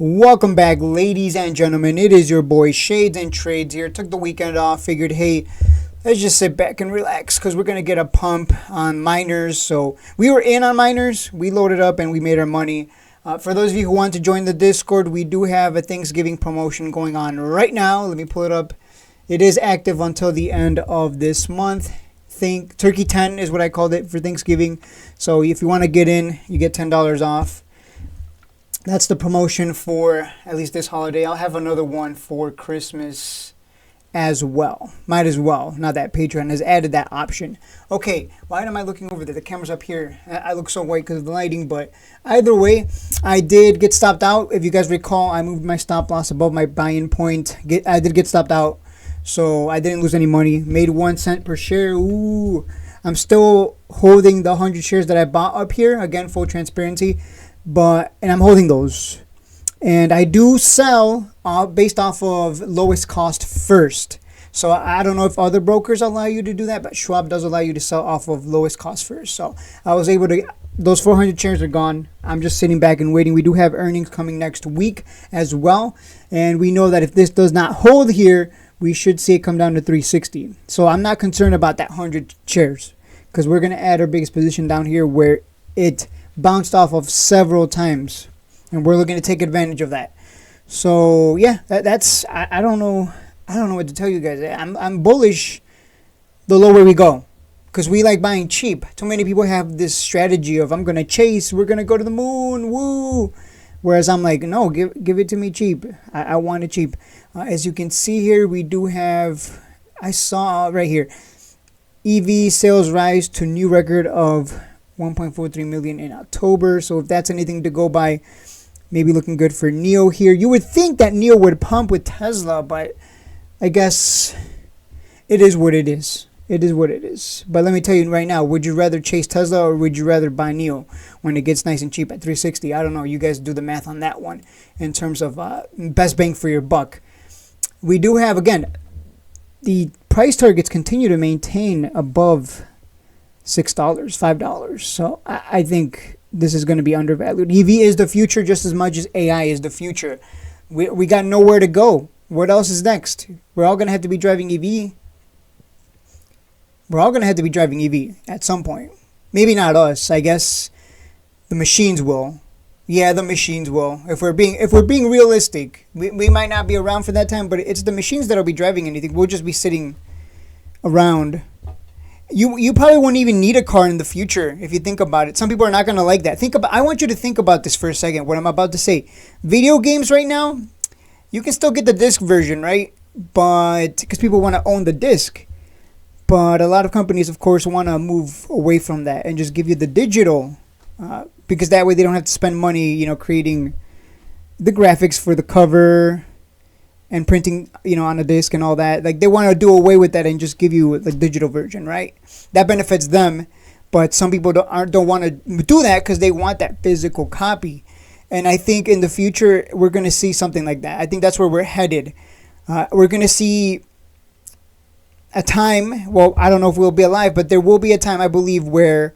Welcome back, ladies and gentlemen. It is your boy Shades and Trades here. Took the weekend off. Figured, hey, let's just sit back and relax because we're going to get a pump on miners. So we were in on miners. We loaded up and we made our money. For those of you who want to join the Discord, we do have a Thanksgiving promotion going on right now. Let me pull it up. It is active until the end of this month. Turkey 10 is what I called it for Thanksgiving. So if you want to get in, you get $10 off. That's the promotion for at least this holiday. I'll have another one for Christmas as well. Might as well. Now that Patreon has added that option. Okay, why am I looking over there? The camera's up here. I look so white because of the lighting, but either way, I did get stopped out. If you guys recall, I moved my stop loss above my buy-in point. I did get stopped out, so I didn't lose any money. Made 1 cent per share. Ooh, I'm still holding the 100 shares that I bought up here. Again, full transparency. And I'm holding those, and I do sell based off of lowest cost first. So I don't know if other brokers allow you to do that, but Schwab does allow you to sell off of lowest cost first. So I was able to. Those 400 shares are gone. I'm just sitting back and waiting. We do have earnings coming next week as well, and we know that if this does not hold here, we should see it come down to 360. So I'm not concerned about that 100 shares because we're gonna add our biggest position down here where it bounced off of several times, and we're looking to take advantage of that. So yeah, that's I don't know what to tell you guys. I'm bullish the lower we go because we like buying cheap. Too many people have this strategy of I'm gonna chase, we're gonna go to the moon, woo. Whereas I'm like, no, give it to me cheap. I want it cheap. As you can see here, we do have. I saw right here, EV sales rise to new record of 1.43 million in October. So if that's anything to go by, maybe looking good for NIO here. You would think that NIO would pump with Tesla, but I guess it is what it is. It is what it is. But let me tell you right now, would you rather chase Tesla or would you rather buy NIO when it gets nice and cheap at 360? I don't know. You guys do the math on that one in terms of best bang for your buck. We do have, again, the price targets continue to maintain above $6, $5. So I think this is going to be undervalued. EV is the future just as much as AI is the future. We got nowhere to go. What else is next? We're all going to have to be driving EV. We're all going to have to be driving EV at some point. Maybe not us. I guess the machines will. Yeah, the machines will. If we're being realistic, we might not be around for that time, but it's the machines that'll be driving anything. We'll just be sitting around. You probably won't even need a car in the future if you think about it. Some people are not going to like that. I want you to think about this for a second, what I'm about to say. Video games right now, you can still get the disc version, right? But because people want to own the disc. But a lot of companies, of course, want to move away from that and just give you the digital because that way they don't have to spend money, creating the graphics for the cover and printing, on a disc and all that. Like, they want to do away with that and just give you the digital version, right? That benefits them, but some people don't want to do that because they want that physical copy. And I think in the future, we're going to see something like that. I think that's where we're headed. We're going to see a time, well, I don't know if we'll be alive, but there will be a time, I believe, where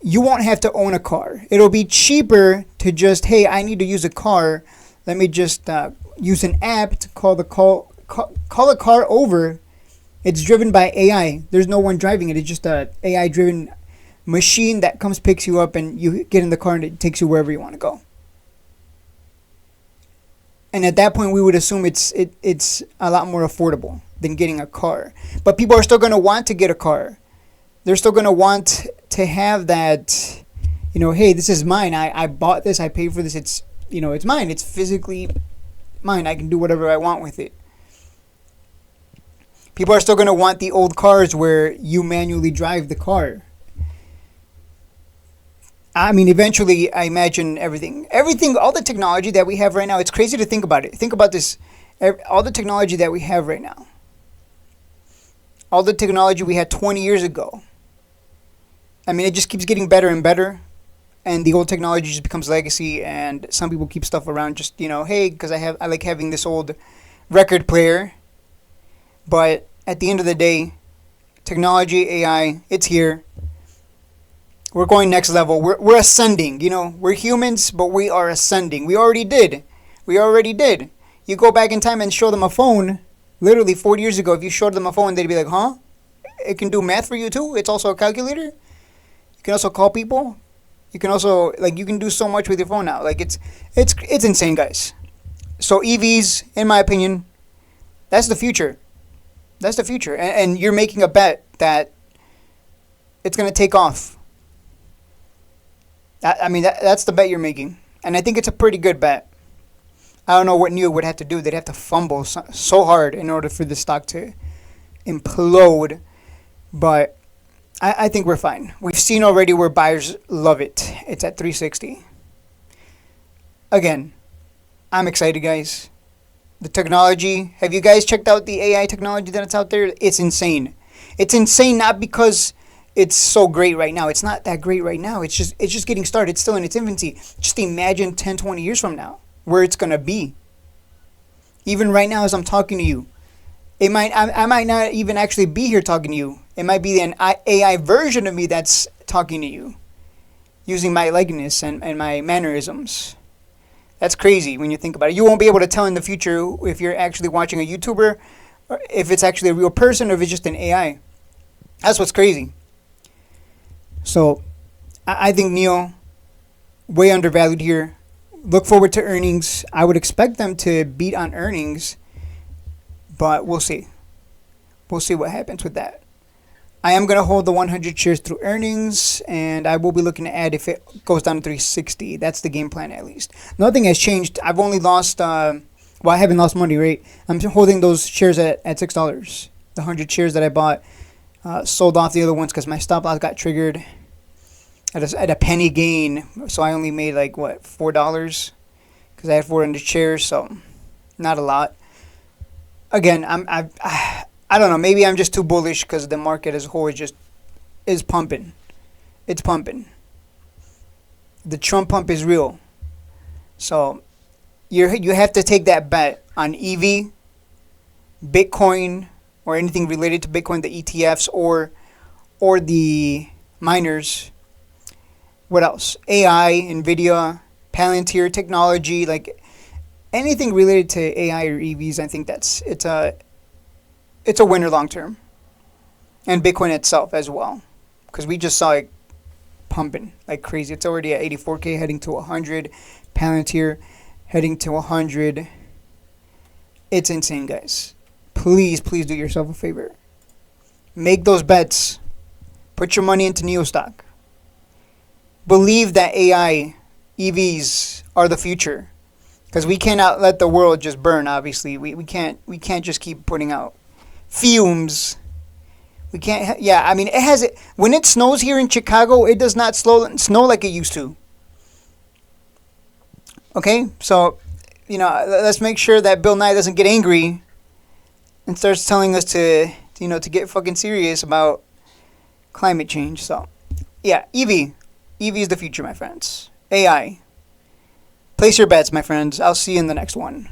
you won't have to own a car. It'll be cheaper to just, hey, I need to use a car. Let me just use an app to call a car over. It's driven by AI. There's no one driving it. It's just a AI driven machine that comes, picks you up, and you get in the car and it takes you wherever you want to go. And at that point, we would assume it's a lot more affordable than getting a car. But people are still going to want to get a car. They're still going to want to have that, hey, this is mine. I bought this. I paid for this. It's mine. It's physically mine. I can do whatever I want with it. People are still going to want the old cars where you manually drive the car. I mean, eventually, I imagine everything, all the technology that we have right now, it's crazy to think about it. Think about this, all the technology that we have right now. All the technology we had 20 years ago. I mean, it just keeps getting better and better. And the old technology just becomes legacy, and some people keep stuff around just, hey, because I like having this old record player. But at the end of the day, technology, AI, it's here. We're going next level. We're ascending. We're humans, but we are ascending. We already did. We already did. You go back in time and show them a phone, literally 40 years ago, if you showed them a phone, they'd be like, huh? It can do math for you too? It's also a calculator? You can also call people? You can also, like, you can do so much with your phone now. Like, it's insane, guys. So EVs, in my opinion, that's the future. That's the future. And you're making a bet that it's going to take off. That's the bet you're making. And I think it's a pretty good bet. I don't know what NIO would have to do. They'd have to fumble so hard in order for the stock to implode. But I think we're fine. We've seen already where buyers love it. It's at 360. Again, I'm excited, guys. The technology. Have you guys checked out the AI technology that's out there? It's insane. It's insane not because it's so great right now. It's not that great right now. It's just getting started. It's still in its infancy. Just imagine 10, 20 years from now where it's going to be. Even right now as I'm talking to you. I might not even actually be here talking to you. It might be an AI version of me that's talking to you. Using my likeness and my mannerisms. That's crazy when you think about it. You won't be able to tell in the future if you're actually watching a YouTuber, or if it's actually a real person, or if it's just an AI. That's what's crazy. So, I think NIO, way undervalued here. Look forward to earnings. I would expect them to beat on earnings, but we'll see. We'll see what happens with that. I am going to hold the 100 shares through earnings, and I will be looking to add if it goes down to 360. That's the game plan, at least. Nothing has changed. I've only lost, I haven't lost money, right? I'm holding those shares at $6. The 100 shares that I bought, sold off the other ones because my stop loss got triggered at a penny gain. So I only made like, $4? Because I had 400 shares, so not a lot. Again, I don't know. Maybe I'm just too bullish because the market as a whole is pumping. It's pumping. The Trump pump is real. So you have to take that bet on EV, Bitcoin, or anything related to Bitcoin, the ETFs or the miners. What else? AI, Nvidia, Palantir technology, like anything related to AI or EVs. I think it's a winner long term. And Bitcoin itself as well. Because we just saw it pumping like crazy. It's already at 84K, heading to 100. Palantir heading to 100. It's insane, guys. Please do yourself a favor. Make those bets. Put your money into NIO stock. Believe that AI, EVs are the future. Because we cannot let the world just burn, obviously. We can't just keep putting out fumes. We can't. It has it when it snows here in Chicago. It does not snow like it used to. Okay, so let's make sure that Bill Nye doesn't get angry and starts telling us to get fucking serious about climate change. So, yeah, EV is the future, my friends. AI. Place your bets, my friends. I'll see you in the next one.